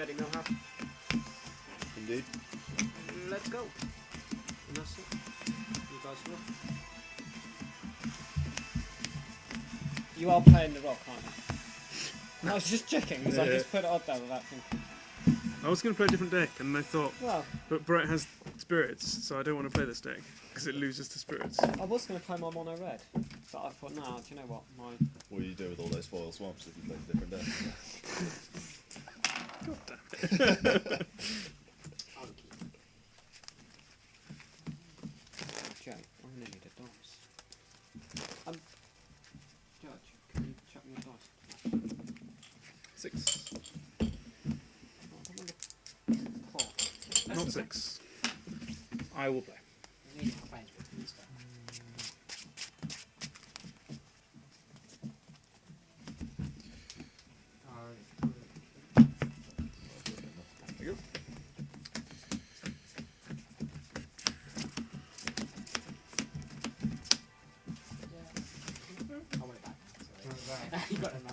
ready, Millhouse? Indeed. Let's go. And that's it. You guys are off. You are playing the rock, aren't you? I was just checking because I just put it up there without thinking. I was going to play a different deck, and I thought, Well, but Brett has spirits, so I don't want to play this deck because it loses to spirits. I was going to play my mono red, but I thought, nah, do you know what? What do you do with all those foil swamps if you play a different deck? God damn it. Joe, I'm going to need a dice. Judge, can you chuck me a dice? 6. Oh, I don't remember. 4. Not 6. I will play. There you go. I want it back. Sorry. You got it now.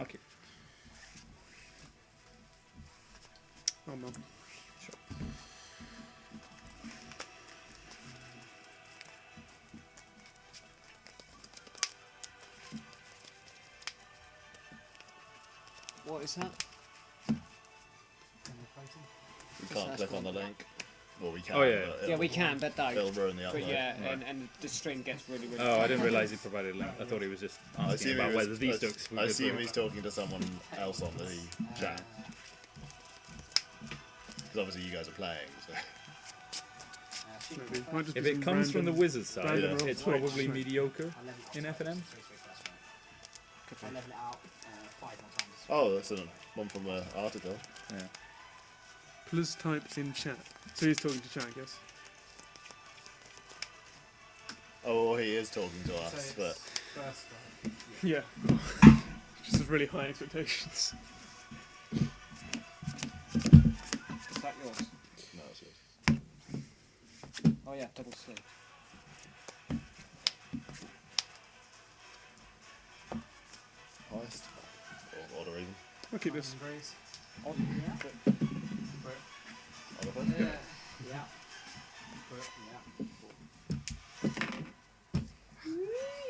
Okay. Oh, no. Sure. What is that? We can't click on the link. Well, we can. Oh, yeah. But Yeah, we can, but It'll don't. ruin the upload. But yeah, Right. and the stream gets really, really. Oh, I didn't realise he provided a link. I thought he was just I asking assume, about he was, whether these decks were I good assume or- he's talking to someone else on the chat. Because obviously you guys are playing, so. Maybe. Might just If be it some comes from the random- wizard side, random roll it's switch. probably mediocre in FNM. I level it out 5 more times. Oh, that's one from Article. Yeah. Plus types in chat. So he's talking to chat, I guess. Oh, well, he is talking to us, but First one. Yeah. Just have really high expectations. Is that yours? no, it's yours. Oh yeah, double sleeve. Highest or odd or even. I'll keep this. Oh, Other first? Yeah.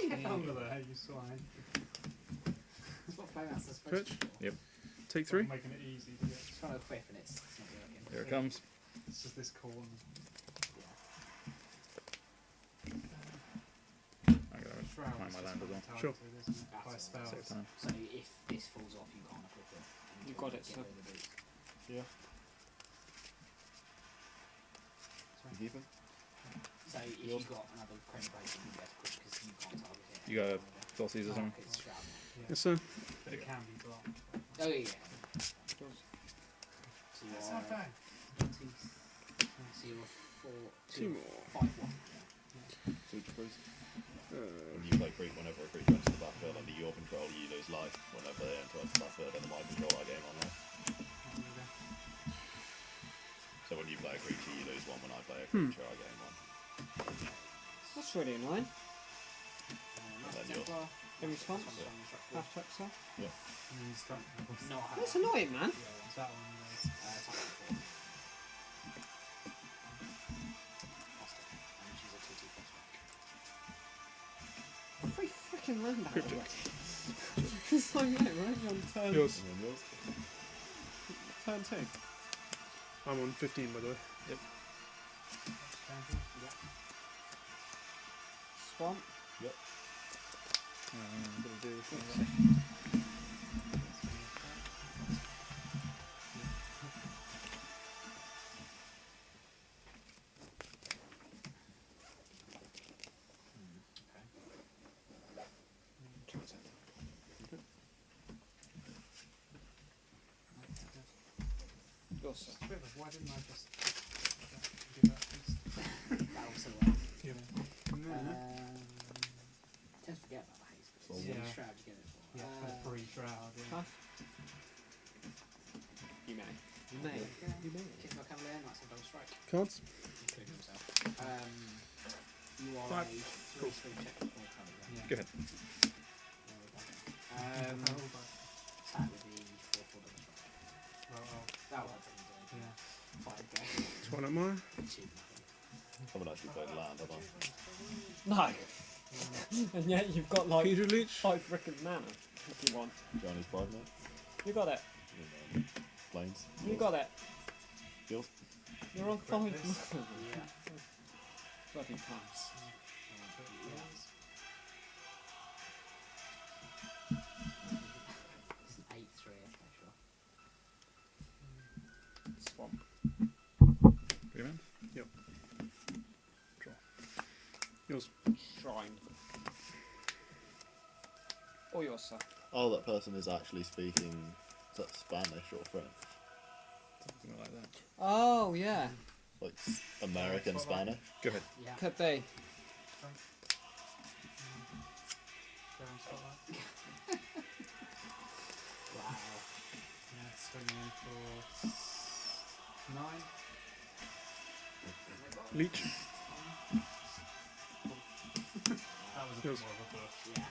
Get under there, you swine. That's what Playmaster's supposed Twitch. to do. Yep. Take 3. Making it easy to get. It's trying to equip and it's not working. Here it comes. It's just this corner. I'm gonna Shroud find is my just land as well. talented, Sure. isn't it? By That's spells. Save time. So if this falls off, you can't equip it. And You got it, get so- rid of the boots. Yeah. You keep him? So if you've got another crane break, you can get equipped because you can't target it. You got Dossies or something? It's Shroud. Yes, sir. But it can be blocked. Oh yeah. So you That's are not bad. so you're 2 more. 5 1. Super Cruise. When you play creep, whenever a creature enters the battlefield under your control, you lose life. Whenever they enter the battlefield under my control, I gain 1 life. So when you play a creature, you lose 1. When I play a creature, I gain 1. That's really annoying. And then yours. In response, half check, sir. Yeah. No, I That's haven't. annoying, man. Is that one is Attack with 4. And she's a 2/2 frost Free freaking land out already. It's like, yeah, right? You're on turn, Yours. And then yours. turn 2. I'm on 15, by the way. Swamp. I'm gonna do Yours, sir. Why didn't I just give that piece? That also works. Yeah. Tend to forget about the haste. So It's yeah. the Shroud you get it for. Yeah, for the free shroud, yeah. Half. You may. You may. You may. Kick my Cavalier, Knights of Double Strike. Cards. You are Five. a 3/3 check or currently. Yeah. Go ahead. That would be 4/4 damage. Well, That one doesn't do anything. yeah. 5 go. It's one of mine. Which is nothing. I haven't actually played land, have I? No. And yet you've got like Hydro Leech. 5 frickin' mana if you want. Johnny's Pride Knight? You got it. Planes? You got it. Yours? You're on 5 mana. Yeah. Bloody cunts. It's an 8/3, okay, sure. Swamp. Remand. Yours. Shrine. Or yours, sir. Oh, that person is actually speaking is that Spanish or French? Something like that. Oh, yeah. Like American Spanish? Go ahead. Yeah. Could be. Down spotlight. Wow. Yeah, swinging in for 9. Leech. That was a Yours. bit more of a buff. Yeah.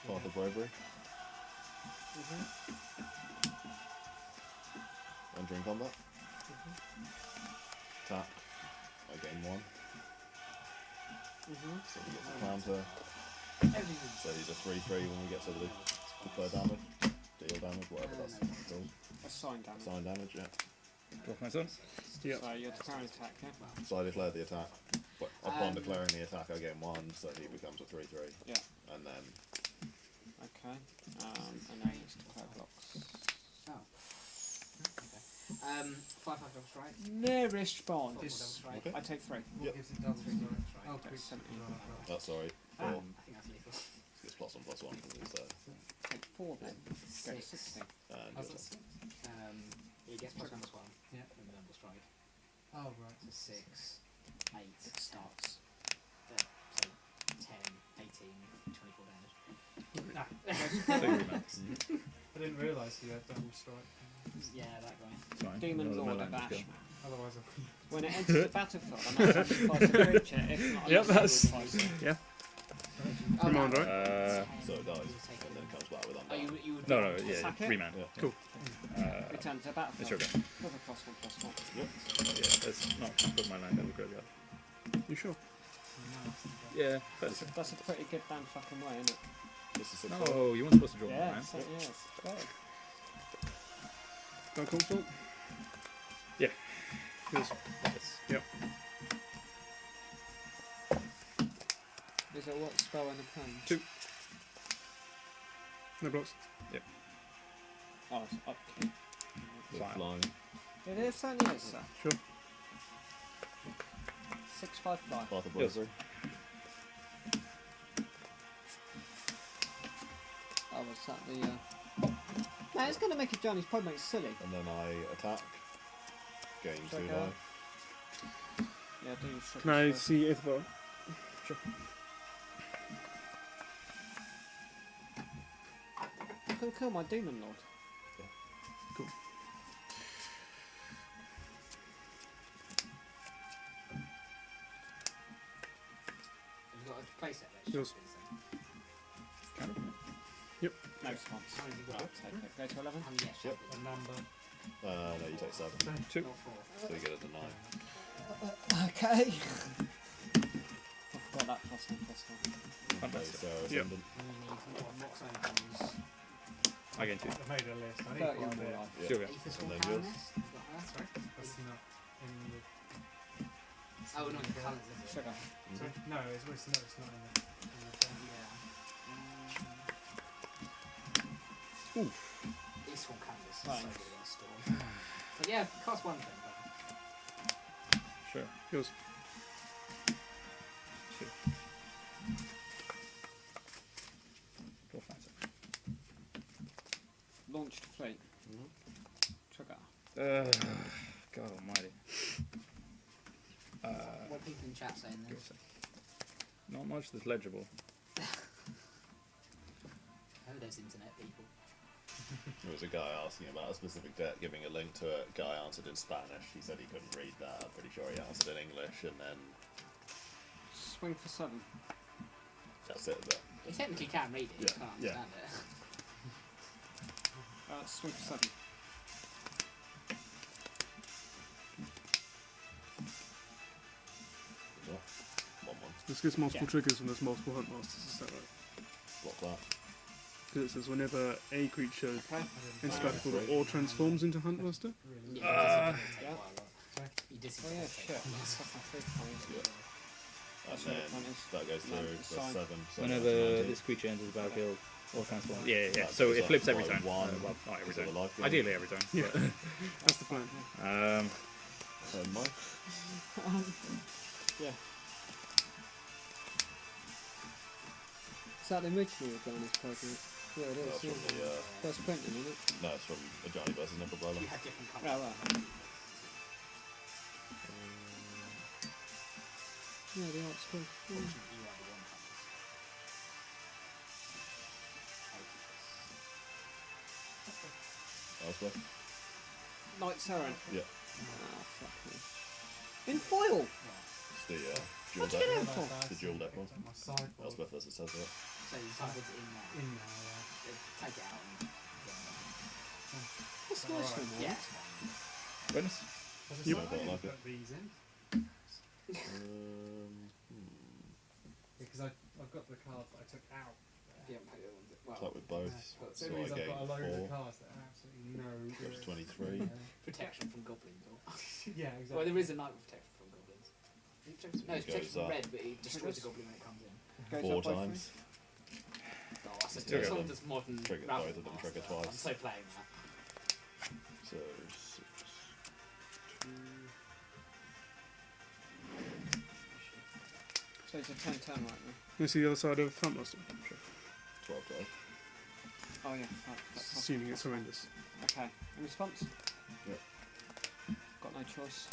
Path of Bravery? Entering combat? Tap. I gain 1. So we get the counter. Everything's So you just 3/3 when we get to the third damage. Deal damage, whatever that's called. Assign damage. Sign damage, yeah. Draw my son. Yep. So you're declaring attack, yeah? So I declare the attack. But upon Um, declaring the attack, I gain 1, so he becomes a 3/3. Yeah. And then Okay. And then it's declare blocks. Oh. Okay. 5/5 double strike. Nearest bond. Double strike. Okay. I take 3. What Yep. gives it double Three strike? double strike. Oh, Okay, quick. 17. oh, sorry. I think that's lethal. It's +1/+1 because it's there. Take 4 then. Go to 6. 16. And How's your that? turn. It gets +1/+1. Yeah. From the double strike. Oh, right. So 6, 8 starts. So 10, 18, 24 damage. Ah, Take remand. I didn't realise you had double strike. Yeah, that guy. It's fine. Demon Another Lord melee of skill. Ashman. Otherwise, I When it enters the battlefield, I must sacrifice a creature, if not, Yep, I must that's- sacrifice it. Yeah. Oh, Remand, right? So it dies, You take and then it comes back with Oh, unbound. you would No, yeah, Sack it? remand. Yeah. Cool. Return to the battlefield. It's your go. With a +1/+1. Yep. Yeah, let's not put my land in the graveyard. You sure? Yeah, that's That's a pretty good damn fucking way, isn't it? Just a 6 no. You weren't supposed to draw Yeah, my it certainly is. Dark Consult. Yeah. Yours. Yes. Yep. Is it what spell in the pen? 2. No blocks. Oh, it's upkeep. Fine. Flying. It is, certainly is, sir. Sure. 6/5 fly. Path of Yes. Bravery. Oh, was that the, No, it's going to make a Johnny's probably make it silly. And then I attack. Gain 2 Check die. out. Yeah, do your shit Can I first. see Ithvar? I can kill my Demon Lord. Cool. Have you got a playset there? Yours. Kind of. No response. How many have you Right, got? take it. Go to 11. How many yes? Yep. A number. No, you take 7. 2. Not 4. So you get it to 9. Okay. I forgot that +1/+1. Okay, Fantastic. so Yep. Ascendant. And you need what Mox opens. I gain 2. I made a list. I need 30 one on there. more life. Yeah. Sure. Aether And Sword then Power yours. Nest? You got that? Sorry? That's not in the. Oh, not in the colours, is it? Sugar. Sorry? No, it's not in the thing. Yeah. Oof. This one canvas is so Fine. good against Storm. But yeah, cost 1 thing. Sure. Yours. 2. Draw fighter. Launched fleet. Mhm. Sugar. God almighty. What are people in chat saying Give then? me a sec. Not much that's legible. Oh, there's internet people. There was a guy asking about a specific deck, giving a link to it. Guy answered in Spanish. He said he couldn't read that. I'm pretty sure he answered in English, and then Swing for 7. that's it. But You technically can read it, you Yeah, can't yeah. understand it. Swing for 7. yeah, 1-1. This gives multiple Yeah. triggers when there's multiple hunt masters. Is that right? What's that? Because it says whenever a creature Okay. enters battlefield or transforms into hunt master. Really? Yeah, Ah. you Oh yeah, disintegrate shit. That's fucking 3 points. Yeah. And That's what then the point is. that goes No, through it's for fine. 7. So Whenever that's this creature enters the battlefield or transforms. Yeah, yeah, yeah. That So goes it up flips every by turn. 1 Well, not every because of turn. the life gain. Ideally every turn. Yeah. That's the plan. Mike? Yeah. Is that the original Johnny's Pokemon? Yeah, it That's is. from Yeah. the, First printing, isn't it? no, it's from a Johnny versus Nickel Brother. You had different colours. Oh, right. Yeah, the art's cool. Yeah. You are the one colours. Elsewhere? Night Siren. Yeah. Ah, fuck me. In foil! It's the dual What'd you get deck. it for? The dual deck one. My sideboard. Elspeth as it says there. So you sideboard's in there. In there, yeah. Take it out and That's nice Alright. one, man. yeah, it's fine. Witness. I just You thought might I like didn't it. put these in. Because I've got the cards that I took out. You haven't paid the ones that- It's well, like with both. The So only I reason I've got a gained load 4. of cards that have absolutely no. Go to 23. protection from goblins. Or Yeah, exactly. well, there is a knight with protection from goblins. No, it's It protection goes from up. red, but it destroys the goblin when it comes in. Goes 4 up by times. Oh, that's a Trigger sort them. of modern. Trigger- Ravel both of them trigger Master. I'm twice. so playing that. So 6, 2. So it's a 10-10 right now. You see the other side of hunt master. 12, 12. Oh yeah, fuck. That's Assuming it's horrendous. Okay. In response? Yep. Got no choice.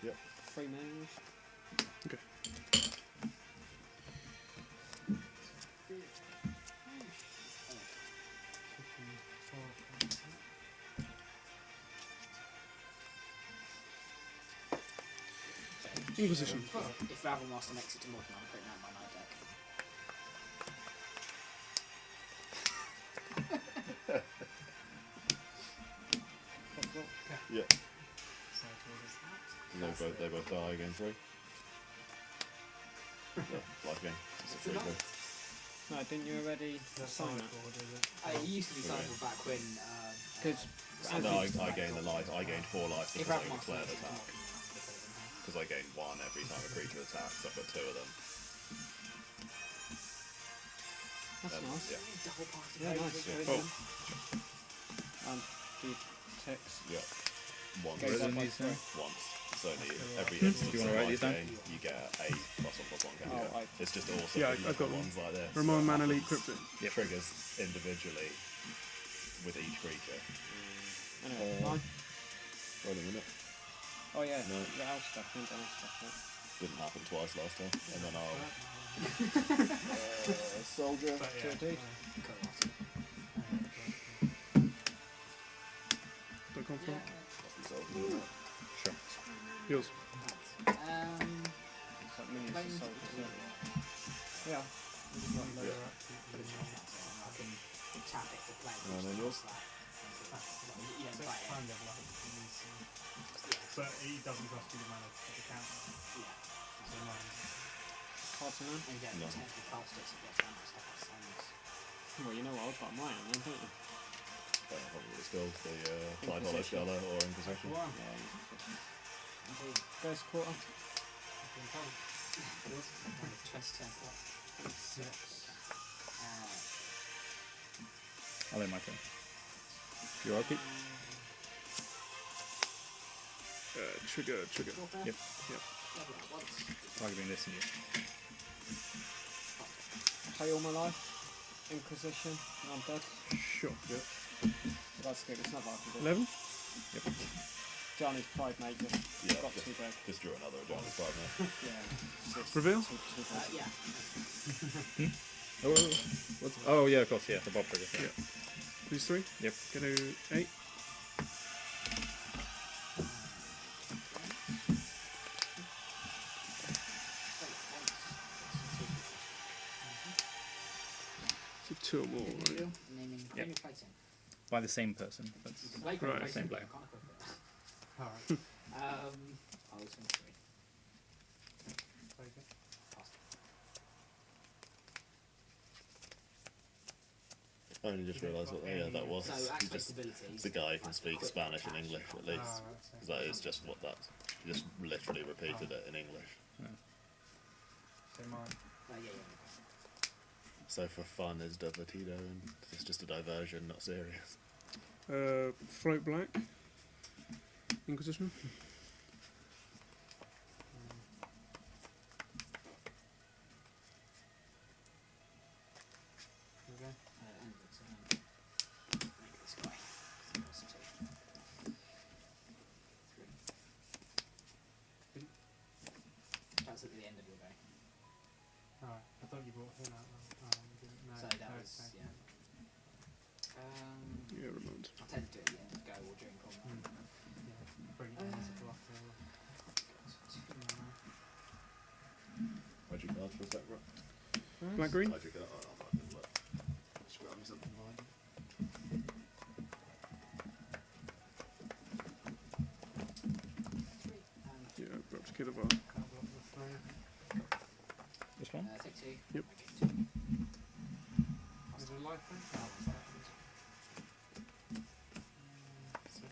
Yep. 3 manuals. Okay. Inquisition. If Ravel Master makes it to modern, I'm putting that in my night deck. Yeah. Sideboard is that. They both die again 3. Yeah, life gain. It's a 3 3. No, didn't you already The sign it? sideboard, is it? It used to be Okay. sideboard back when. 'Cause- No, I gained the life. I gained 4 life If because I Ravel Master declared makes it to attack. modern, I'll put it in there. Because I gained 1 every time a creature attacks. I've got 2 of them. That's And, nice. Yeah. Double party. Yeah, nice. poses. Very Oh. good. The text. Yeah. Once. Goes up by these now? 3. Once. It's only every Do instance you wanna of write life these down? gain, you get a +1/+1 Oh, counter. I- It's just also Yeah, the I've got little them. ones like this. Ramon that Manali happens- Crypto. Triggers individually with each creature. Anyway, mine. Wait a minute. Oh yeah, No. the house stuff, and house stuff, Didn't happen twice last time. And then I'll. Soldier. But To a yeah. dude. Don't come from. Soldier. Sure. Yours. It's like minions Main- and soldiers, yeah. Yeah. I can tap it to play. And then yours? You don't So play it's it. kind of like but it doesn't cost you the mana to put the counter. Yeah. So mine's Cards in hand. And you No. don't technically cast it, so you get random stuff like summons. Well, you know what, I've got mine in then, don't you? I don't know what it's called. The Clyde Hollow Inquisition. Scholar or Inquisition. one. Indeed. First quarter. Twist turn. I'll end my turn. You're okay? Trigger. Yep. Yep. Targeting this and you. Play all my life. Inquisition. And I'm dead. Sure. That's good, it's not like I can do. 11? Johnny's Pride Mate just Yeah, got just- too big. Just drew another Johnny's Pride now. Yeah. Just Reveal? too big. Yeah. Oh, what's, oh yeah, of course, yeah, the Bob trigger. Yeah. Lose 3. Yep. Go to 8. So 2 or more. Right? Naming Yep. cranial plating. By the same person. You That's can play Right. cranial plating, Same but player. you can't equip it. Alright. I'll swing 3. Take it. Pass. I only just realised what that was. So He activate just, abilities. it's the guy who can like speak equip, Spanish and attach, English at can't- least. Alright, Because that is just what that's. He just literally repeated it in English. so mine. yeah. So for fun is divertido, and it's just a diversion, not serious. Float black. Inquisition. Okay. And it's, make this guy. That's 2. 3. That's at the end of your day. Alright. I thought you brought him out. You didn't. No. So that no, was, okay. yeah. Yeah, Ramond. I tend to do it at the end of go or during combat. Yeah. Bring it in as a blocker. Magic cards for a sec, right? Black green. Magic card. Oh, I might look. Just grab me something mine. Yeah, we're up to Killer Bar. Can't block the 3. this one. Take 2. Yep. Make it 2. Is there a life thing? Oh, what's that? So,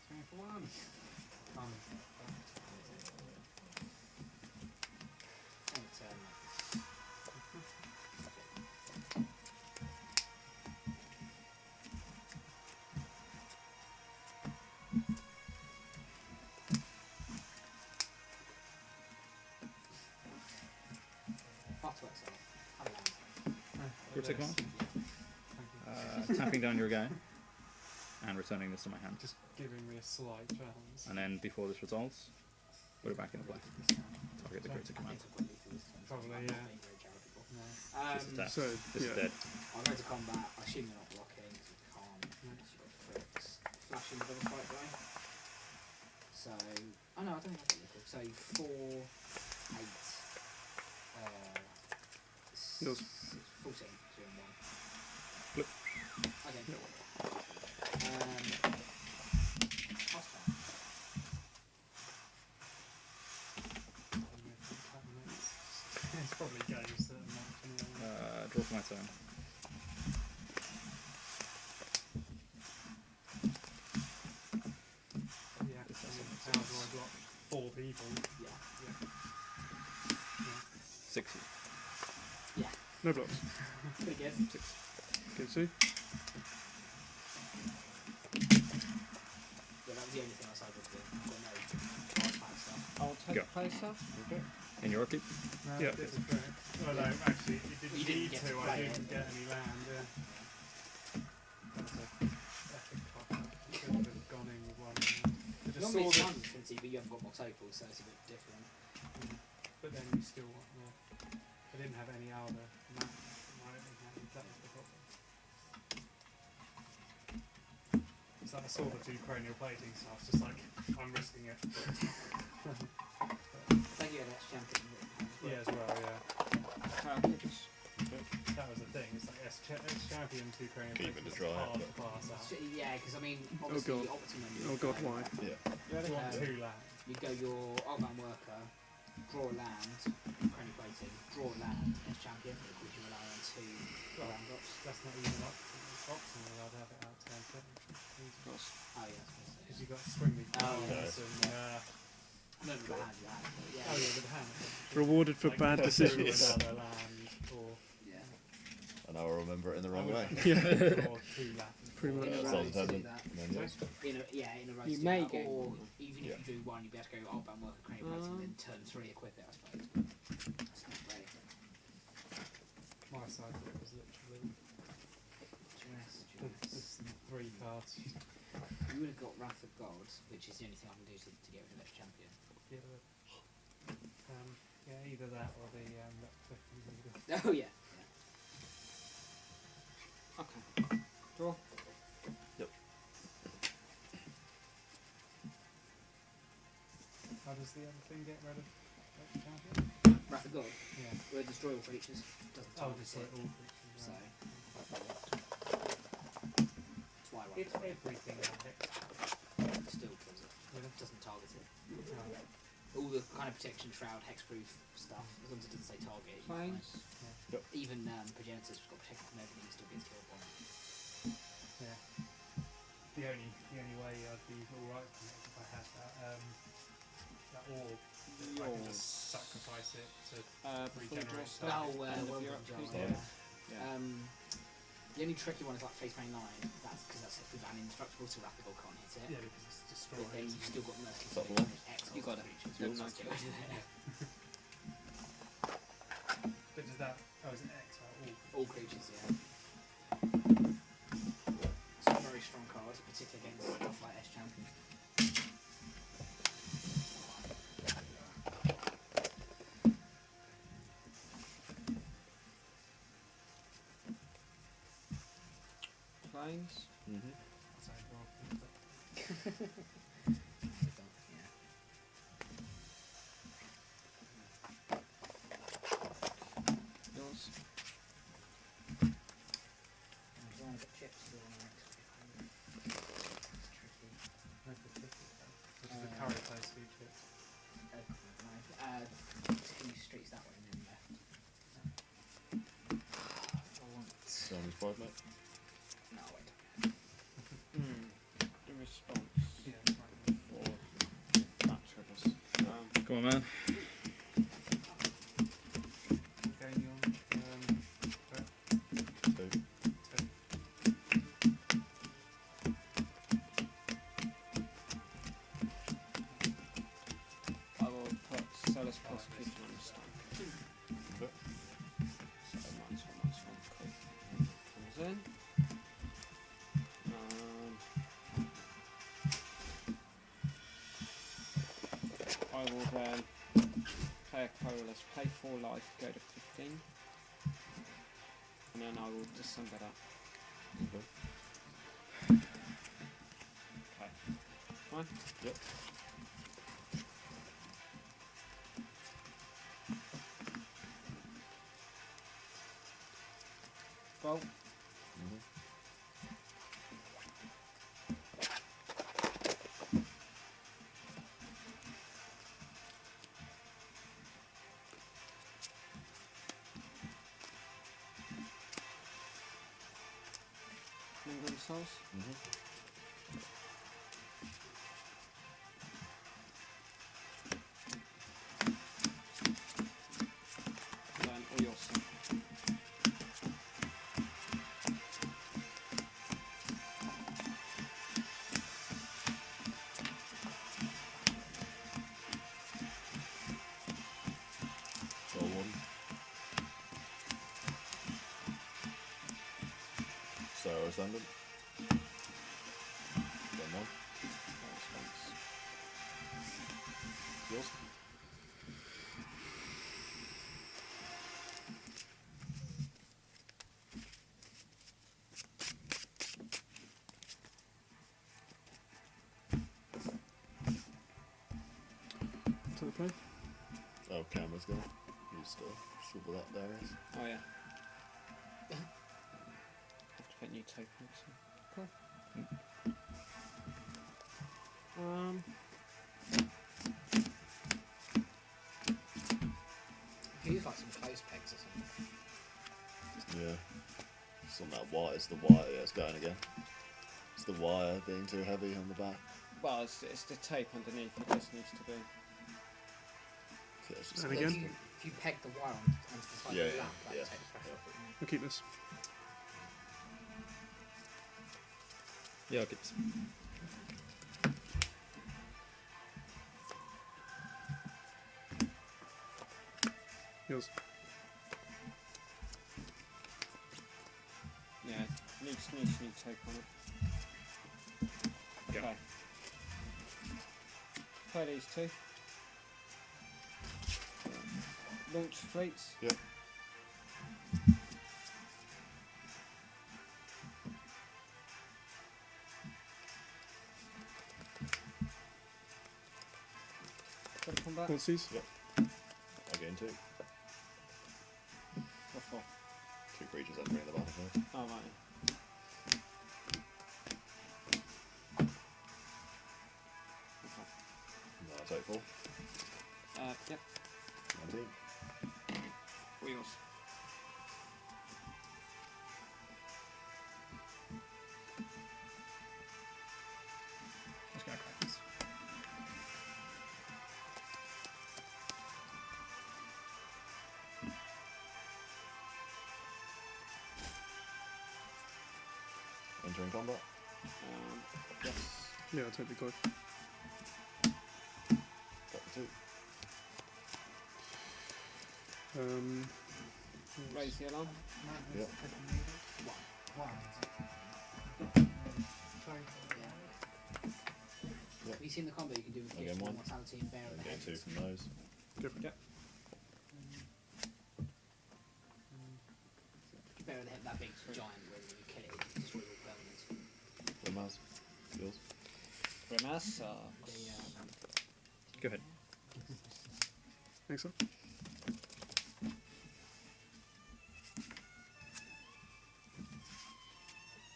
swing for 1. And turn. Far to exile. Have a land. Cryptic command. Thank you. Tapping down your guy. And returning this to my hand. Just giving me a slight chance. And then before this resolves, put it back in the play. Target the cryptic I command. think I've got lethal this time. Probably, I'm not yeah. being very charitable. No. This is dead. So, This is yeah. dead. I'll go to combat. I assume you're not blocking, so you can't. No. Unless you've got crits. Flashing double fight guy. So, oh no, I don't think I've got liquid. So 4, 8. Yours. 14, 2 and 1. Flip. Okay. Yep. Last time. It's probably games that are not anyway. Draw for my turn. Yeah. This I has mean, some how do I block 4 people? Yeah. Yeah. 60. No blocks. Pretty good. Good, see? Yeah, that was the only thing else I did do. I've got no hard stuff. I'll take Go. closer. In your upkeep? No, Yeah. it's a crit. Well, no, actually, you didn't You didn't need get to. to I play didn't it. get any land. Yeah. That's a epic cock up. You could have gone in with one. I just Normally saw it's the, fun, Quincy, but you haven't got Mox Opal, so it's a bit different. but then you still want more. I didn't have any other map in my opening hand. That was the problem. So I saw the 2 cranial plating, so I was just like, I'm risking it. Thank you, that's champion. Yeah, as well. Yeah. Just That was the thing. It's like S champion 2 cranial Keep plating. it to It's try it, hard but- to pass out. Yeah, because I mean, obviously, God. optimum. Oh god, why? Yeah. You want 2 land. You go your Artman worker, draw a land, cranial plating, draw a land as champion, which you rely on 2 land drops. That's not even optimal. I'd have it out turn 7. Oh, yeah, Because you've got to swing me Oh, cards yeah. and I don't know the hand you have, but yeah. oh yeah, with the hand. Rewarded for Like, bad do decisions. another land or Yeah. And I'll remember it in the wrong way. or 2 land. Pretty much. In a Yeah, row sounds to do dependent. that. And then yours. In a row You to do may that, get or one. even Yeah. if you do one, you best go Artman worker, cranial plating, then turn 3 equip it, I suppose. That's not great. My side of it was literally Dress. just 3 cards. You would have got Wrath of God, which is the only thing I can do to get rid of Edge Champion. Yeah, yeah, either that or the Clifton Leader. Oh yeah. Okay. Draw. How does the other thing get rid of Edge Champion? Wrath of God. Yeah. Where destroy all creatures. Doesn't Oh, target destroy it. all creatures. So Right. that's why I It's run it. everything that Hex. Still kills it. Really? Doesn't target it. Oh, All the kind of protection, shroud, hexproof stuff, as long as it doesn't say target. it's fine. Planes. Even Progenitors have got protected from everything, still gets killed by it. yeah. The only way I'd be alright with it if I had that orb. I can Yours. just sacrifice it to Before you draw regenerate stuff. stuff. Oh, End of well, your done, upkeep. yeah. Yeah. The only tricky one is like face main line. That's because that's with an indestructible, so Wrath of God can't hit it. Yeah, because it's But destroyed. then you've still got merciless Top damage, one. X You got it. creatures. Yeah, Once nice. it's killed, yeah. But does that? Oh, is it X? All creatures, yeah. It's a very strong card, particularly against stuff like S Champion. Planes. Mm-hmm. That's overall. Yeah. Yours. There's one of the chips still on our X. It's tricky. Which is the current place feature. Two streets that way and then left. I want. So only 5, mate. No, wait. In response. Yeah, it's right. Or that triggers. Come on, man. Gain your 2. I will put Solus Prosecution on the stack. Okay. So -1/-1. Cool. Comes in. I will then play a colorless, pay 4 life, go to 15. And then I will December that. Okay. Okay. Fine? Yep. Roll. Mm-hmm. Lingering Souls. Mm-hmm. And then all your stuff. Roll 1. Sarah Ascendant. Then 1. Response. Yours. To the plane. Oh, camera's gone. You just swivel that, Darius. Oh yeah. Have to put new tape on it. So. Cool. You use like some close pegs or something. Yeah. It's on that wire. It's the wire. Yeah, it's going again. It's the wire being too heavy on the back. Well, it's the tape underneath. It just needs to be. Yeah, it's just And But again? if you peg the wire onto the side Yeah, of the yeah, lap, that yeah. takes pressure off it. I'll keep this. Yeah, I'll keep this. Yours. Yeah, needs new tape on it. Okay. Play these two. Launch fleets. Yep. Go to combat. What's these? I get into What for? 2 creatures entering the battlefield. Oh, right. Okay. No, I take 4. Yep. 19. Wheels. Just gonna crack this. Entering combat. Yes. Yeah, I'll take the card. Got the 2. Raise the alarm. Yep. Have you seen the combo you can do with Again, Gift, one. Mortality, and Bear of I'm the getting 2 Heavens? from those. Go for it. Yep. Bear of the Heavens, that big giant where you kill it, it destroys all permanents. Ramaz. Skills. Grimace. Go ahead. Thanks, sir.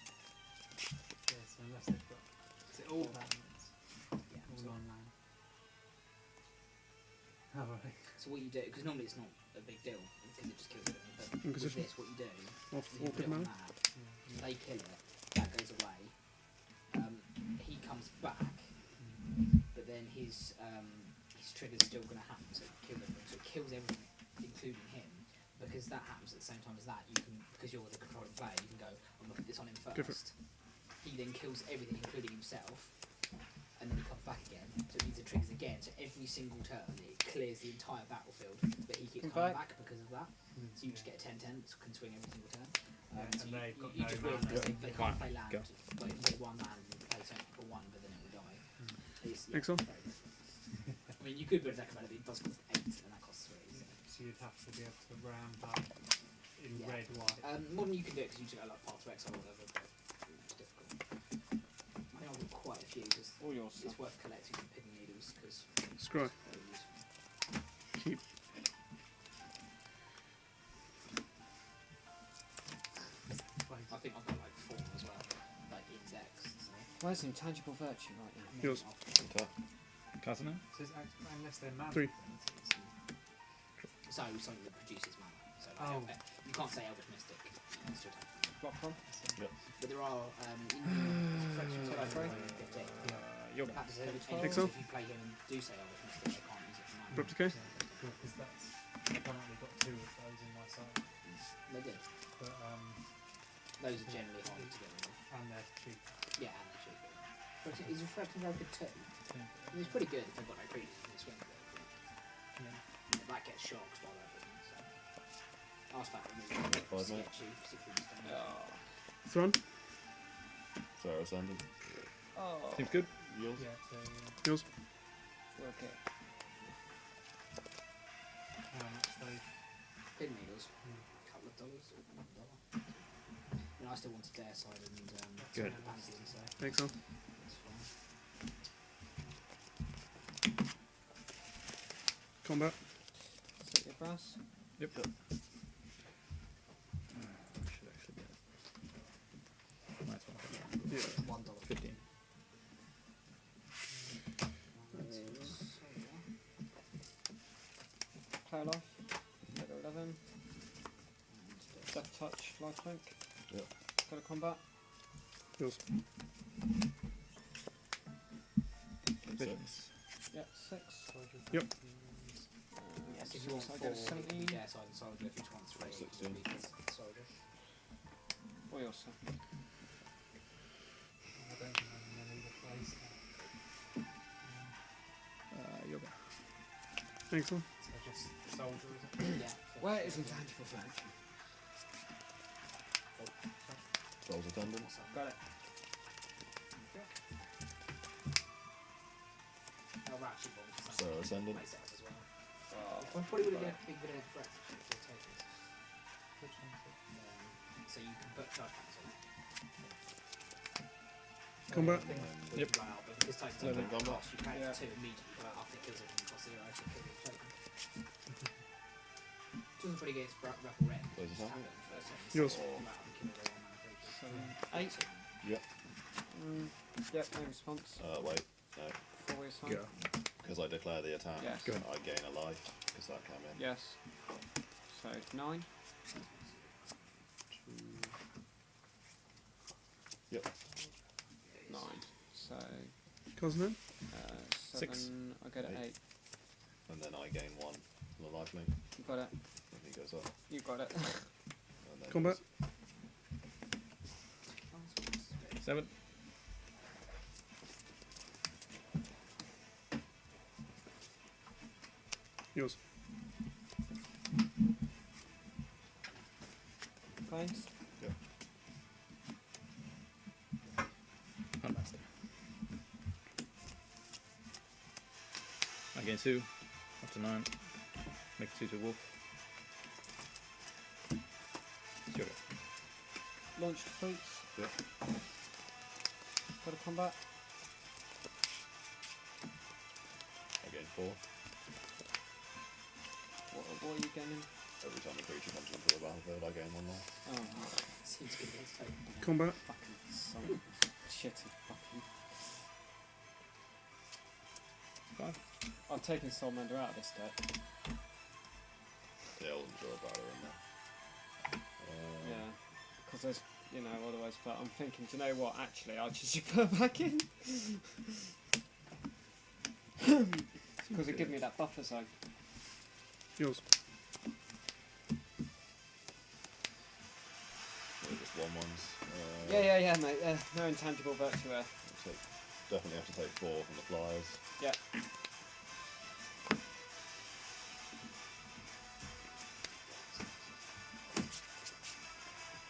Yeah, so unless they've got Is it all? permanents, Yeah, all so, non-land. Oh, right. so what you do, because normally it's not a big deal, because it just kills it, but with Inquisition. this, what you do, Off is you put Orchid it on mana. that, they kill it, that goes away, he comes back, but then his trigger's still going to happen, so it kills everything, so it kills everything, including him, because that happens at the same time as that, you can, because you're the controlling player, you can go, I'm going to put this on him Go for it. first. He then kills everything, including himself, and then he comes back again, so it means it triggers again, so every single turn it clears the entire battlefield, but he keeps coming back because of that, so you just get a 10-10, so can swing every single turn. Yeah, So and they've got you no just win, mana. because they can't play land, Go. but if they one land, you can play something for 1, but then it will die. It's, yeah, Excellent. very good. I mean, you could put a deck about it, but it does cost 8, and that costs 3. So. So you'd have to be able to ramp up in Yeah. red, white. Modern you can do it because you just go like Path to Exile or whatever, but it's difficult. I think I've got quite a few, because All your it's stuff. worth collecting from Pin Needles, because Scry. it's very useful. Keep. I think I've got like 4 as well, like index. So Where's Intangible Virtue right now? Yours. Attack. Cast now? So it's unless they're mana. 3. So something that produces mana. So like, Oh. you can't say Elvish Mystic. It's to attack. Block one. But there are Yoga. that does Excel. if you play him and do say Elvish Mystic, they can't use it for mana. Drop to K. Because that's I've currently got 2 of those in my side, They do. but Those are generally harder to get rid of. and they're cheap. Yeah, and they're cheaper. But is Reflecting very good too? I mean, it's pretty good if they've got no creatures in this swing. Yeah. That gets shocked by that, doesn't it? So ask that removal. Five, mate. Sketchy, particularly this time. Thron. Sarah Ascendant. Oh. Seems good. Yours. Yeah, so Yours. Okay. how much they Pin Needles. Couple of dollars. Or $1. I mean, I still want to dare side and Good. Pantheon, so Thanks, sir. that's fine. Combat. Set your brass. Yep. Should actually be. Might as well. Yeah. $1. 15. Play life. Go to 11. Death touch. Lifelink. Yep. Go to combat. Yours. 6. Yep. 6. Yep. Yes, if you want so I 4, go to you 17. dare side and soldier. If you just want 3, you 16. can be soldier. Or your stuff. I don't think I'm in either place. Yoga. Thanks, sir. So just soldier, is it? Yeah. Where is Intangible Virtue? Souls Attendant. Got it. Ratchet Bomb. So Ascendant. Makes sense as well. Oh, I probably would have been a bit of breath for tokens. Which one's it? So you can put charge packs on. Combat. Thing Um, would run out, but because tokens Level don't combat. cost, you pay Yeah. 2 immediately, but after it kills it, you cost 0 to kill the token. Doesn't pretty good against Rebel Red. Where's the Just target? have it first turn, Yours. so come out and kill the 1 mana creature. 8. Yep. Yep, no response. Wait. No. 4 is fine. Go. Because I declare the attack, Yes. Go ahead. I gain a life because that came in. Yes. So 9. Yep. 9. So Cosmo. 7. Six. I go to 8. And then I gain 1 from the life link. You got it. And he goes up. You got it. And then Combat. 7. Yours. Planes. Fantastic. I gain 2. Up to 9. Make 2 to wolf. It's your go. Launch the fleets. Yep. Go to combat. I gain 4. What are you gaining? Every time a creature comes into the battlefield, I gain 1 life. Oh, Seems good against tokens. Combat. fucking son of a shitty fucking. 5. I'm taking Soulmender out of this deck. Yeah, I wasn't sure about her in there. Yeah, because there's, otherwise, but I'm thinking, do you know what, actually, I'll just put her back in. Because it gives me that buffer zone. Yours. They're just 1/1s. Yeah, mate. No intangible virtue there. Definitely have to take 4 from the flyers. Yeah.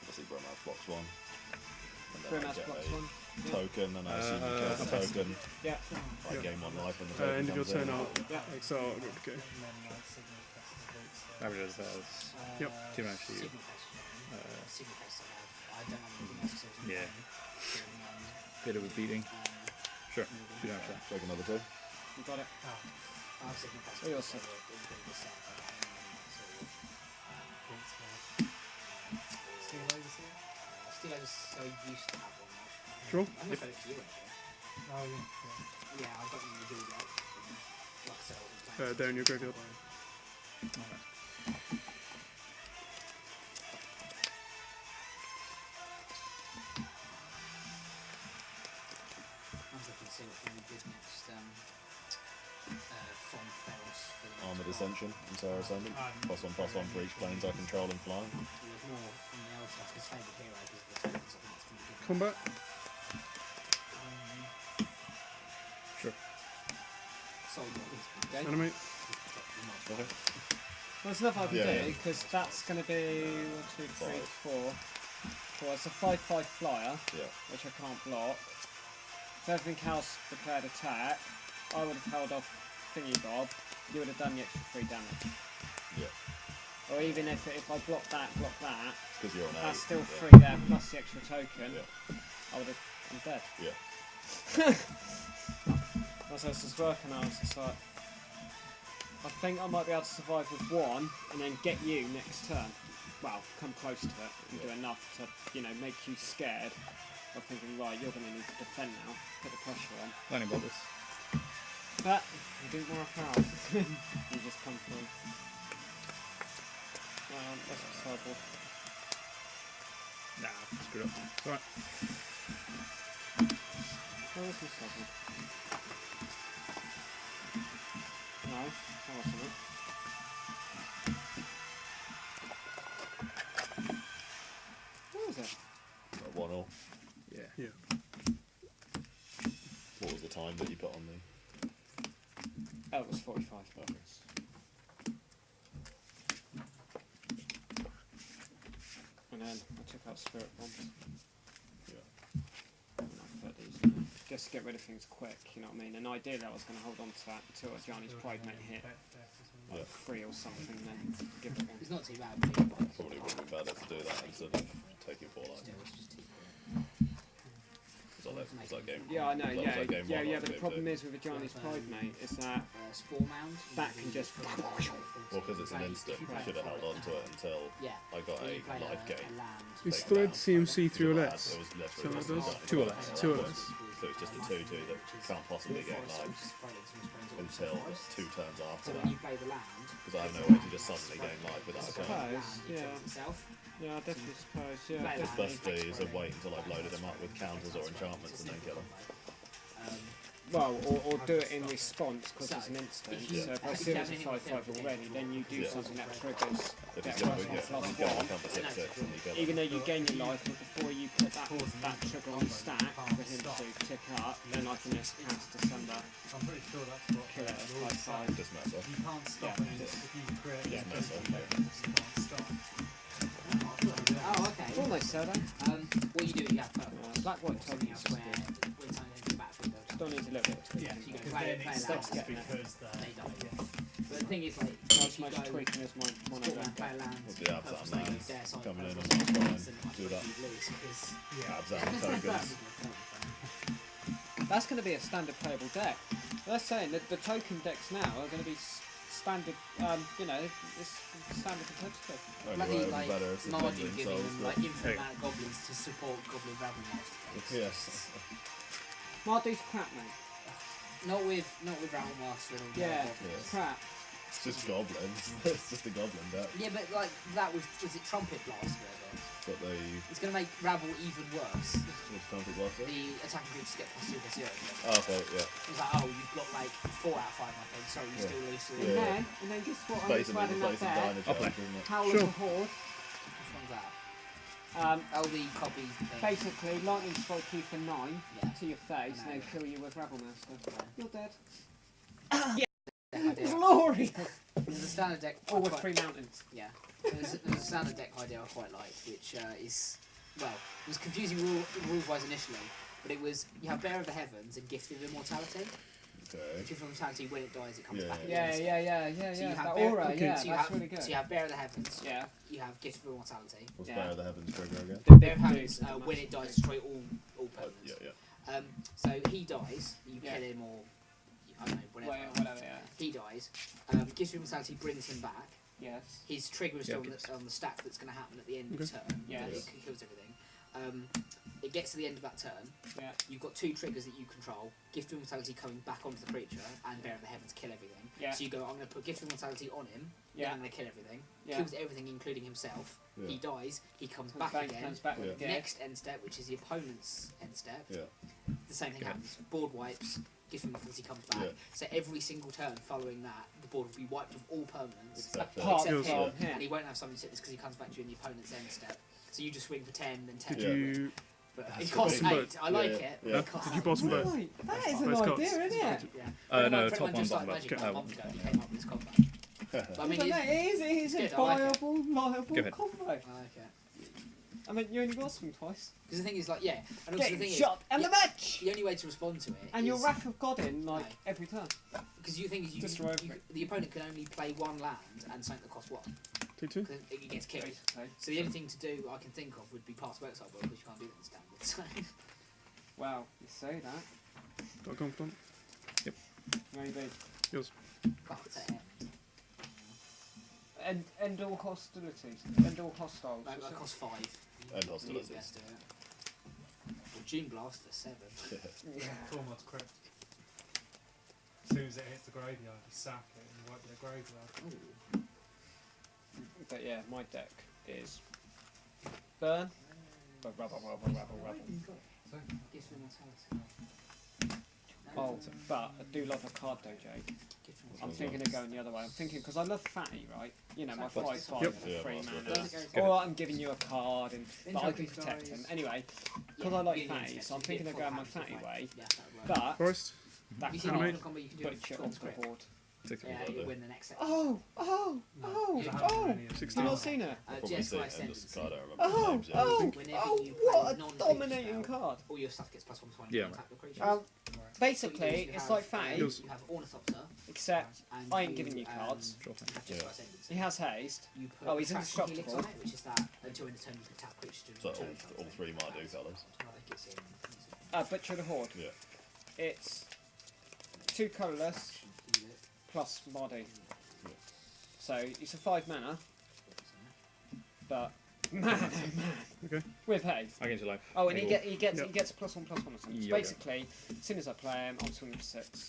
Obviously, Bromance blocks 1. And then Grimmass I get blocks a 1. token, and I assume you cast a token. Yeah. I Yeah. gain 1 life when the token End of your comes in. turn. I'll Yeah. exile. Good to go. And then like Signal Festival Boots. Averages has Yep. 2 mana shield. Signal Fest. Signal Fest I have. I don't have anything else. So Yeah. Bit of a beating. Sure. 2 damage there. Take another 2. You got it. Oh, I have Signal Fest. Oh, you're sick. Steel Overseer? Still, I just so used to have one. Sure. I'm not going to you anymore. Oh, yeah. Yeah, I've got you in the dual deck. Like I said, all the time. Down your graveyard. I'm looking to see what's going to be good next. From Ferals for the next Armored one. Ascension and Sarah Ascendant. +1/+1 for each planes I control and fly. There's more from the other stuff because Favourite Hero because of the tokens. I think it's going to be good. Combat. Sure. Soul Boys. Okay. Animate. Okay. Well, there's enough I can Yeah, do, because that's going to be 1, 2, 3, 4. 4. It's a 5/5 flyer, Yeah. which I can't block. If everything else declared attack, I would have held off Thingy Bob. You would have done the extra 3 damage. Yeah. Or even if I block that, Because you're on 8. that's still yeah. 3 there plus the extra token. Yeah. I would have. I'm dead. Yeah. As I was just working, I was just like, I think I might be able to survive with 1 and then get you next turn. Well, come close to it and do Yeah. enough to, make you scared. I'm thinking, right, you're going to need to defend now, put the pressure on. Lightning bolt this. But you didn't want to help. You just come through. That's a sideboard. Nah, screwed up. It's alright. Oh, that's a sideboard. No, that wasn't it. What was it? 1-0. Yeah. Yeah. What was the time that you put on the? Oh, it was 45. Okay. And then I took out Spirit Bombs. Yeah. And I put these in there. just to get rid of things quick, you know what I mean? And ideally I was going to hold on to that until Ajani's Pride Mate hit Yeah. 3 or something, then give it one. It's not too bad. But it's Probably would be better to do that instead of taking 4 life. still, it's just too Was that game? Yeah, I know, was yeah, that game yeah, one yeah, or but the game problem two? is with Ajani's Pride Mate is that Spore mound. that can just... Well, because it's an instant, I should have held on to it until Yeah. I got When a you play life gain. a land. Is Take thread down. CMC through It less? was So literally that just does? done. Two or less. Two or less. So it's just a 2/2 that can't possibly gain life until 2 turns after So that. when you play the land, Because I have no way to just suddenly gain life without a Suppose. turn. yeah. Itself. Yeah, I definitely suppose, yeah, Play It's that. definitely. best to wait until I've loaded them up with counters or enchantments and then kill them. Well, or do it in response because it's an instant. if you- So if I if see you there's a have any 5/5 already, then you do Yeah. something that triggers If that he's going plus to one get, plus he's going to one. become a 6/6 and you kill Even him. though you gain your life, but before you put that trigger on stack for him to tick up, then I can just cast Asunder, I'm pretty sure that's what kill it the at rules 5/5. say. Just mess up. You can't stop Yeah, any, just- if you create just a mess up, you can't stop. Oh, okay. Almost so then. What you do is you have purple. Black white Something tokens else where when something into the battlefield, they'll still needs a little bit of tweaking. Yeah, you go because play- then play it that. stops Getting it. because they die. yeah. But the thing is, like, Not if you much go tweaking as my mono Sport man, red play deck. land, With the abs purple on snake that, goes there, side coming in purple and snake try goes, and and do that. you lose, 'cause Yeah. Abs and tokens. That's going to be a standard playable deck. They're saying that the token decks now are going to be standard, you know, it's standard competitive. Only Bloody, way it would like, be better is if Mardu London giving Souls them got- like infinite Hey. amount of goblins to support Goblin Rabble Master decks. Yes. Mardu's crap, mate. Not with Rabble Master and all the Yeah, other goblins. crap. It's just goblins. It's just a goblin deck. Yeah, but like that was it Trumpet Blast whatever. But they It's gonna make Rabble even worse. just trumpet blaster. The attacking creatures get +2/+0. Oh, okay, yeah. It's like, oh, you've got like 4 out of 5, I think. Sorry, you Yeah. still lose to And Yeah. then guess what? It's I'm basically adding that replacing there. Dino Charge, isn't it? Howl of Sure. the Horde. Which one's that? Oh, the copy thing. basically, lightning strike you for 9 Yeah. to your face, No. and then kill you with Rabble Master. You're dead. Deck idea. Glory! There's a standard deck. Or with quite- 3 mountains. Yeah. There's a standard deck idea I quite liked, which is, well, it was confusing rules-wise initially, but it was, you have Bear of the Heavens and Gift of Immortality. Okay. Gift of Immortality, when it dies, it comes Yeah. back. Yeah, again. yeah. So you have That Bear, aura, okay, yeah, so you that's have, really good. So you have Bear of the Heavens, Yeah. you have Gift of Immortality. What's Yeah. Bear of the Heavens trigger again? The Bear of big Heavens, dude. when it dies, destroy all permanents. Yeah. So he dies, you Yeah. kill him or, I don't know, whatever. Whatever, yeah. He dies, Gift of Immortality brings him back. Yes. His trigger is still Yeah, on the stack that's going to happen at the end of the turn. Yeah. It kills everything. It gets to the end of that turn. Yeah. You've got 2 triggers that you control. Gift of Immortality coming back onto the creature and Bear of the Heavens kill everything. Yeah. So you go, I'm going to put Gift of Immortality on him. Yeah. Then I'm going to kill everything. Yeah. Kills everything including himself. Yeah. He dies. He comes Comes back again. Comes back Yeah. again. Next end step, which is the opponent's end step, Yeah. the same thing Yeah. happens. Board wipes. Gift of Immortality comes back. Yeah. So every single turn following that, the board will be wiped of all permanents. Except Apart Except from him, him. and he won't have something sickness because he comes back to you in the opponent's end step. So you just swing for 10, then 10. Did Yeah. you But That's it costs bottom 8. I like Yeah, it. yeah. It costs did you eight. bottom both? Right, that is an Both idea, cards. isn't it? Yeah. No, Pretty top much one, just like bottom Magic left. a Oh. month ago, you came up with this combo. But I mean, But it is a good, I like it. viable, Go ahead. combo. I like it. I mean, you only got them twice. Because the thing is, like, yeah, and also the Getting thing shot and yeah, the match! the only way to respond to it And your is Wrath of God in, like, No. every turn. because you think Destroy everything. the opponent can only play 1 land and something that costs 1 T2? because it gets killed. Basically. So the only thing to do I can think of would be pass to exile world, which you can't do that in standard. So Wow, you say that. Got confident? Maybe. but End all hostilities. End all hostiles. that is it? costs 5. End You hostilities. best do it. Well, June Blast for 7. Yeah. Tormod's crypt. As soon as it hits the graveyard, you sack it and you wipe the graveyard. Ooh. But yeah, my deck is burn, but rubble. So, Gift of Immortality. Oh, but I do love a card though, Jake. Gift of I'm As thinking well. of going the other way. I'm thinking because I love Fatty, right? You know, my Fatty. 5/5 Yep. and a Yeah, 3 Master of mana. Death. Or I'm giving you a card, and Then but I Jockey can protect him dies. anyway. Because Yeah, I like being Fatty, instant, so I'm you thinking get of full going my hand, Fatty like- way. Yeah, that works. But Forest? that You see can Animate. the combo you can do butcher on onto the script. board. 16. Yeah, will you do. win the next set. Oh! There's a hundred Oh! million. Have you 16. not seen it? Probably Jess see by it and just ascendancy. I don't remember the Oh! names yet. Oh! Whenever Oh! you play What a non-creature dominating spell, card! all your stuff gets +1/+1. Yeah, You right. attack the creatures. Right. Basically, it's like Fatty, Yours. You have Ornithopter. except And I ain't giving you cards. Drop it. Have Jess by ascendancy. He has haste. You put Oh, he's Fractal Helix indestructible. on it, which is that until in the turn you can tap creatures to So return all three might do colours. Butcher the Horde. Yeah. It's 2 colourless plus Mardu. So it's a 5 mana, but man, oh man. Okay. With haste. Against your life. Oh, and he Make gets Yep. he gets +1/+1 or something. So Yeah, basically, as soon as I play him, I'm swinging for 6,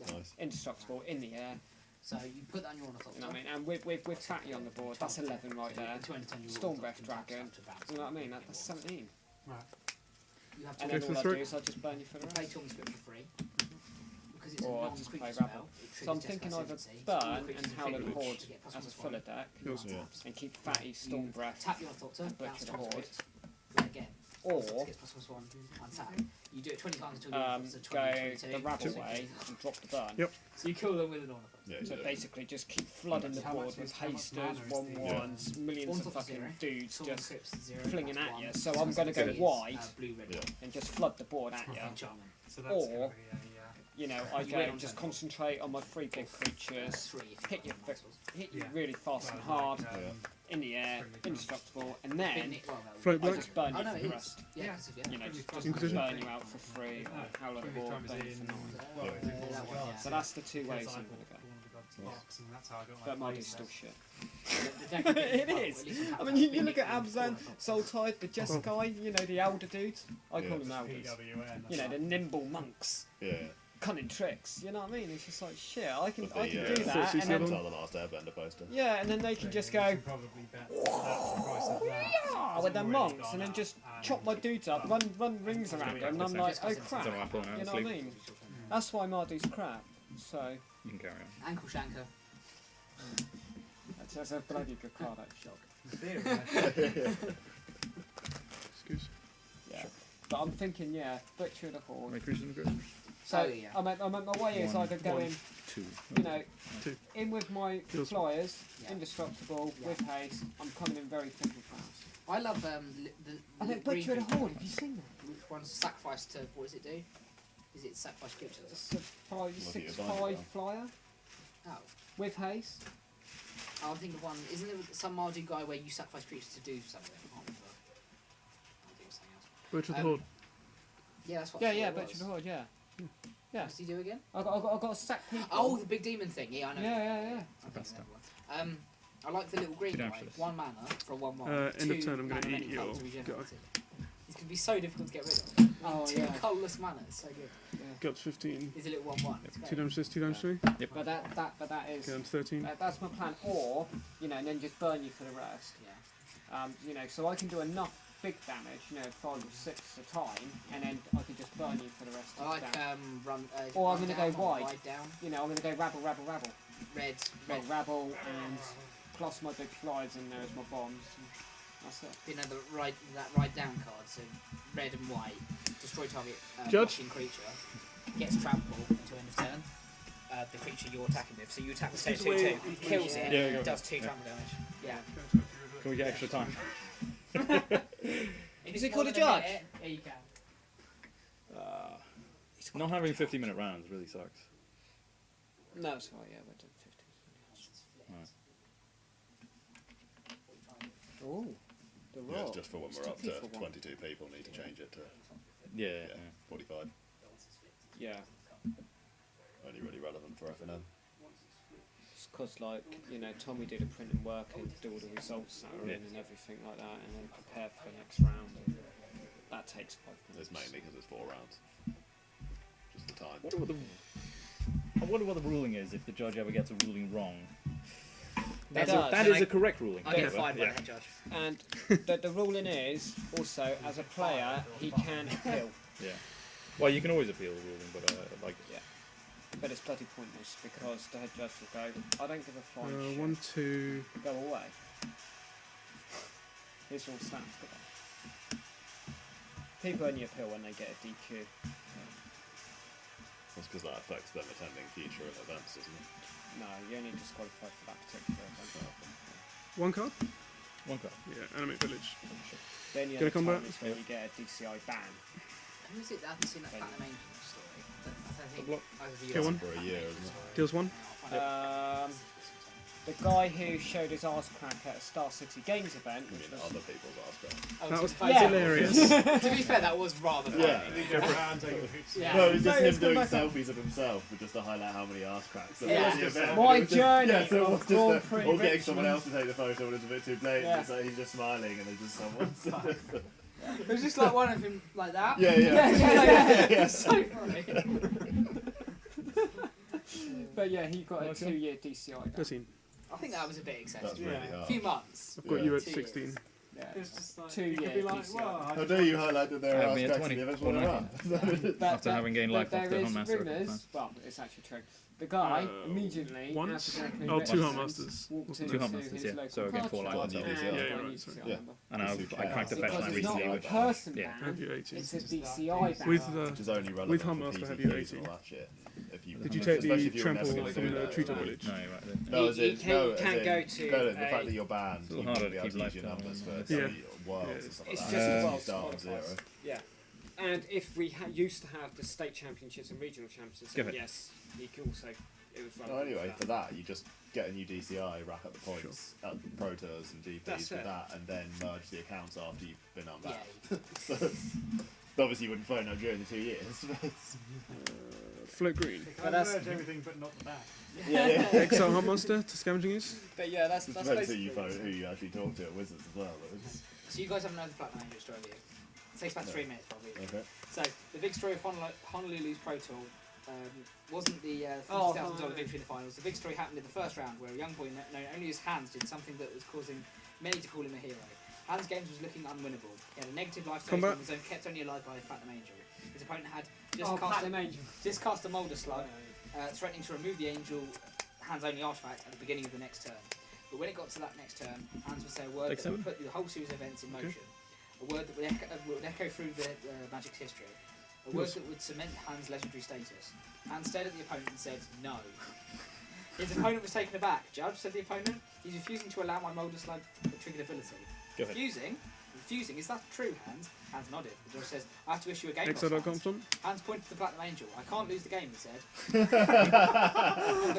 Nice. indestructible in the air. So you put that on your Ornithopter. You know what I mean? And with Fatty on the board, that's 11 right there. Stormbreath Dragon. You know what I mean? That's 17. Right. You have And to then Go all for I three. do is I just burn you for the play rest. Torn Script for free. Because it's Or a I just play non-creature Rabble. spell, it So I'm triggers thinking Jess by either ascendancy. burn All and creatures Howling trigger Horde to get as a +1/+1. fuller deck, Yours. Yeah. and keep Fatty You Stormbreath, Tap your Ornithopter, and bounce Butcher the top Horde. it, play again. Or Gets +1/+1 on tap. You do it 20 times until your Ornithopter's go 20, the Rabble way and drop the burn. Yep. So you kill them with an Ornithopter. Yeah, So yeah. basically, just keep flooding the How board much with is- how much hasters, mana is the- 1/1s, millions of Ornithopter fucking zero. dudes Torn just Script's 0, flinging that's at one. you. So I'm going to go It's, wide blue, red, Yeah. and just flood the board at you. enchantment. So that's Or- gonna be You know, You I win go on just turn. concentrate on my 3 big creatures, 3 if you've hit got your immortals. hit you Yeah. really fast and well, hard like, in the air, indestructible, and Big then Nick- well, no, Float I black. just burn Oh you no, for it the is. rest. Yeah, 'cause of, yeah. You know, just Inquisition. burn you out for free, or Howler Previous Horde, time burn you is for in- 9. Well, Yeah. that one, yeah. So that's the 2 because ways I I'm bought going to go. one of the gods box, and that's how I got my But Mardu's base still set. shit. The deck is- It well, is. at least on I tap mean, that you big look at Nick Abzan, with Soultide, the Jeskai, you know, the elder dudes. I call Yeah. them elders. PWN. You know, the nimble monks. Yeah. Cunning tricks, you know what I mean? It's just like, shit, I can But do the, that, Thoughts you and said then, on- Tell the last Airbender poster. yeah, and then they can just go, Probably bet that's the price of that. yeah, Has with their already monks, gone and then up, just and chop my dudes up, run rings around them, and I'm like, oh crap, Don't apple now, you know what I sleep. mean? That's why Mardu's crap, so, You can carry on. Ankle Shanker. that's a bloody good card, actually. Excuse. Yeah. But I'm thinking, yeah, Butcher of the Horde. Make creatures in the group. So, Oh, yeah. I'm at my way is One. either going, 2. you know, Two. in with my Yours. flyers, Yeah. indestructible, Yeah. with haste, I'm coming in very simple fast. I love the I think green Butcher of the creature. Horde, have you seen that? Which one's sacrifice to, what does it do? Is it sacrifice creatures? It's a 5/6/5 Look at your flyer Oh. with haste. Oh, I'm thinking of one. Isn't there some Mardu guy where you sacrifice creatures to do something? I can't remember. I think it was something else. Butcher the Um, Horde. Yeah, that's what. Yeah, I thought yeah, it Butcher was. of the Horde, yeah. Yeah. What does he do again? I got to sack people. Oh, the big demon thing. Yeah, I know. Yeah, yeah, yeah. I think Basta. I know that one. I like the little green Two guy. damage. 1 mana for a 1/1. End of 2 turn, I'm gonna mana, eat many your colours guy. regenerated. It's gonna be so difficult to get rid of. Oh, 2 yeah. colourless mana. It's so good. Guts 15. Is a little 1/1. It's 2 great. damage this, 2 damage 3. But that is Okay, I'm 13. that's my plan. Or you know, and then just burn you for the rest. Yeah. You know, so I can do enough big damage, you know, 5 or 6 at a time, and then I can just burn you for the rest I of the like damage. run. Or I'm run gonna go down or wide. Wide down. You know, I'm gonna go rabble. Red. Well, Red. rabble and plus my big flies in there as my bombs. And that's it. You know that ride down card. So red and white. Destroy target Judge. blocking creature. Gets trample until end of turn. The creature you're attacking with. So you attack with stage 2/2. Kills it. Yeah, go. Does 2 Yeah. trample damage. Yeah. Can we get extra time? If Is it's it called more a than judge? minute, yeah, you can. Not having 50-minute rounds really sucks. No, sorry, yeah, we're doing 50. Right. Oh, the Yeah, roll. it's just for when we're Still up to people want- 22 people, need to change it to Yeah. 45. Yeah, Only really relevant for FNM. it's because like you know, Tommy did a printing work and do all the results that are Yeah. in and everything like that, and then prepare for the next round. And that takes 5 minutes. It's mainly because it's 4 rounds. Just the time. I wonder what the ruling is if the judge ever gets a ruling wrong. That That does. is I- a correct ruling. I get however. fired by Yeah. the head judge. And the ruling is also as a player he can appeal, Yeah. Well, you can always appeal the ruling, but like but it's bloody pointless because the head judge will go, I don't give a flying shit. 1, 2. Go away. Here's your stats. Goodbye. People only appeal when they get a DQ. That's because that affects them attending future events, doesn't it? No, you only disqualify for that particular event. One card? One card. Yeah, Animate Village. Then you Gonna have combat? time is when you get a DCI ban. Who is it that hasn't seen that Platinum Angel story? I think block. over the Kill one. For a year, isn't it? Kills one. The guy who showed his arse crack at a Star City Games event, I which mean, was other people's ask. That was Yeah. hilarious. To be fair, that was rather funny. Yeah. Yeah. No, it's just No, him it's doing come back up. selfies of himself, but just to highlight how many arse cracks. there Yeah. were at the event. My It was just- journey yeah, so it of was just Grand Prix or getting someone Richmond. else to take the photo when it's a bit too blatant. Yeah. It's like he's just smiling and there's just someone. It was just like one of him like that. Yeah, yeah. Yeah. So funny. But yeah, he got a Okay. 2-year DCI ban. 13. I think that was a bit excessive. That's really A hard. few months. I've got Yeah. you at 2 16. years. Yeah. It's just like, 2 you could year be like, DCI. well, I How just- dare you highlight that there Have are me at arse cracks 20 in the events or when 19. But After having gained life off the there is Huntmaster. rumours, well, it's actually true. The guy immediately once? accidentally Oh, 2 recognised, Huntmasters. walked Two into Huntmasters, his yeah. local So again, card 4 shop lives. and Yeah, got yeah, a you're right, DCI sorry. Yeah. number. And I cracked the fetch Because line it's not recently. a person Yeah. Have ban, you 18? it's a Just DCI ban. With Which is only relevant with for Huntmaster, have PTQs you and 18? all that shit. If you, Did you especially take the if you're trample never gonna from do the that, Treater yeah. Village? No, you're right. Then. No, as in, You no, can as in, go to no, the a- fact that you're banned, It's a you little won't harder be to able keep to use your lifetime numbers for on Yeah. worlds Yeah. and stuff It's like just that. a You world start from qualifiers. zero. Yeah. And if we used to have the state championships and regional championships, Go then ahead. yes, you can also. It was Well, anyway, for that, you just get a new DCI, rack up the points at Pro Tours and GPs That's with it. that, and then merge the accounts after you've been on Yeah. that. So, obviously, you wouldn't phone up during the 2 years. Float Green. They But can that's- merge everything but not the back. yeah, yeah. Exile Huntmaster to Scavenging Use. But yeah, that's Depends who basically. you phone, who you actually talk to at Wizards as well. But it's- So you guys haven't known the Platinum Angel story, have you? It takes about No. 3 minutes probably. Okay. So the big story of Honolulu's Pro Tour wasn't the Oh, $50,000 victory in the finals. The big story happened in the first round where a young boy known only as Hans did something that was causing many to call him a hero. Hans' games was looking unwinnable. He had a negative life total Combat. and was only kept only alive by his Platinum Angel. His opponent had Oh, Platinum Angel. just cast a Moulder Slug, threatening to remove the Angel, Hans' only artifact, at the beginning of the next turn. But when it got to that next turn, Hans would say a word Take that would 7. put the whole series of events in Okay. motion. A word that would echo through the Magic's history. A word that would cement Hans' legendary status. Hans stared at the opponent and said, no. His opponent was taken aback. Judge, said the opponent, he's refusing to allow my Moulder Slug triggered ability. Go ahead. Refusing, is that true, Hans? Hans nodded. The judge says, I have to issue a game loss. Exile.com Hans. from. Hans pointed to the Platinum Angel. I can't lose the game, he said.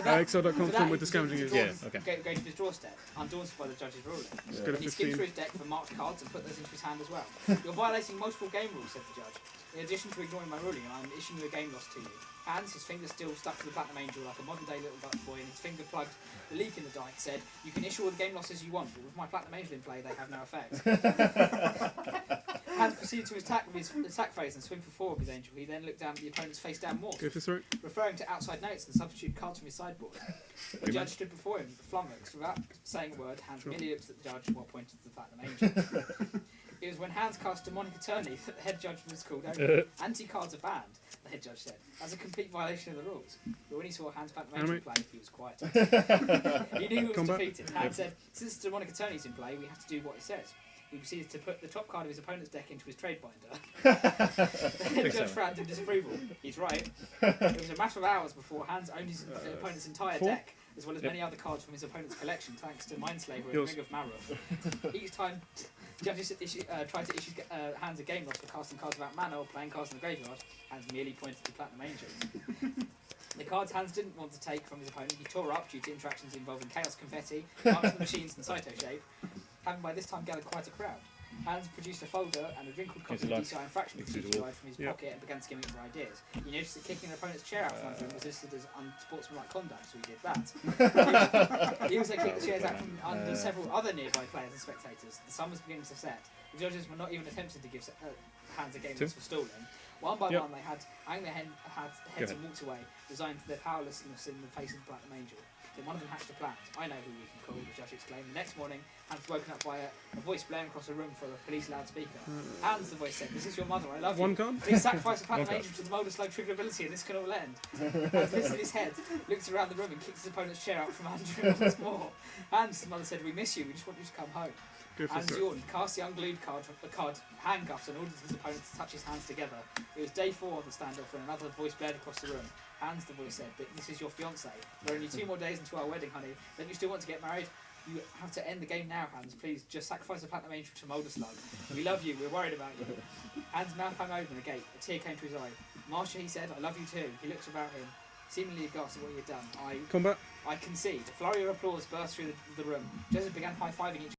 Exile.com from with the Scavenging Use. Yeah, okay. Go to his draw step, undaunted by the judge's ruling. Let's go to He skimmed 15. through his deck for marked cards and put those into his hand as well. You're violating multiple game rules, said the judge. In addition to ignoring my ruling, I'm issuing you a game loss to you. Hans, his finger still stuck to the Platinum Angel like a modern day little Dutch boy, and his finger plugged the leak in the die, said, you can issue all the game losses you want, but with my Platinum Angel in play, they have no effect. Hans proceeded to attack with his attack phase and swing for 4 of his Angel. He then looked down at the opponent's face down morph, Go for throat. referring to outside notes and substitute cards from his sideboard. The judge stood before him, flummoxed, without saying a word. Hans merely looked at the judge while pointing to the Platinum Angel. It was when Hans cast Demonic Attorney that the head judge was called over. Anti-cards are banned, the head judge said, as a complete violation of the rules. But when he saw Hans' Platinum Angel Animate. play, he was quiet. He knew he was Combat. defeated. Hans said, since the Demonic Attorney's in play, we have to do what he says. He proceeded to put the top card of his opponent's deck into his trade binder. The head judge frowned in disapproval. He's right. It was a matter of hours before Hans owned his opponent's entire 4. deck, as well as Yep. many other cards from his opponent's collection, thanks to Mindslaver and Yours. Ring of Maruth. Each time, judges tried to issue Hans a game loss for casting cards without mana or playing cards in the graveyard. Hans merely pointed to Platinum Angel. The cards Hans didn't want to take from his opponent, he tore up due to interactions involving Chaos Confetti, Marks of the Machines, and Saito Shape, having by this time gathered quite a crowd. Hans produced a folder and a wrinkled copy of Here's a DCI Infraction Here's a procedure wolf. guide from his Yep. pocket and began skimming for ideas. He noticed that kicking an opponent's chair out from under him was listed as unsportsmanlike conduct, so he did that. He also kicked the chairs out from under several other nearby players and spectators. The sun was beginning to set. The judges were not even attempting to give Hans a game Two. loss for stalling. One by Yep. one, they had hung their heads ahead. and walked away, resigned to their powerlessness in the face of the Platinum Angel. Then one of them hatched a plan. I know who we can call, the judge exclaimed. The next morning, Hans was woken up by a voice blaring across the room for a police loudspeaker. Hans, the voice said, this is your mother, I love you. One card. Please sacrifice the Platinum One Angel to the Moulder Slug trigger ability and this can all end. Hans lifted his head, looked around the room and kicked his opponent's chair out from under him once more. Hans, the mother said, we miss you, we just want you to come home. Go for Hans the Jordan cast the unglued card handcuffs and orders his opponent to touch his hands together. It was day 4 of the standoff when another voice blared across the room. Hans, the voice said, but this is your fiancée. There are only 2 more days until our wedding, honey. Don't you still want to get married? You have to end the game now, Hans. Please, just sacrifice a platinum angel to Molderslug. We love you. We're worried about you. Hans' mouth hung open agape. A tear came to his eye. Marsha, he said, I love you too. He looked about him, seemingly aghast at what he had done. combat. I concede. A flurry of applause burst through the room. Joseph began high-fiving each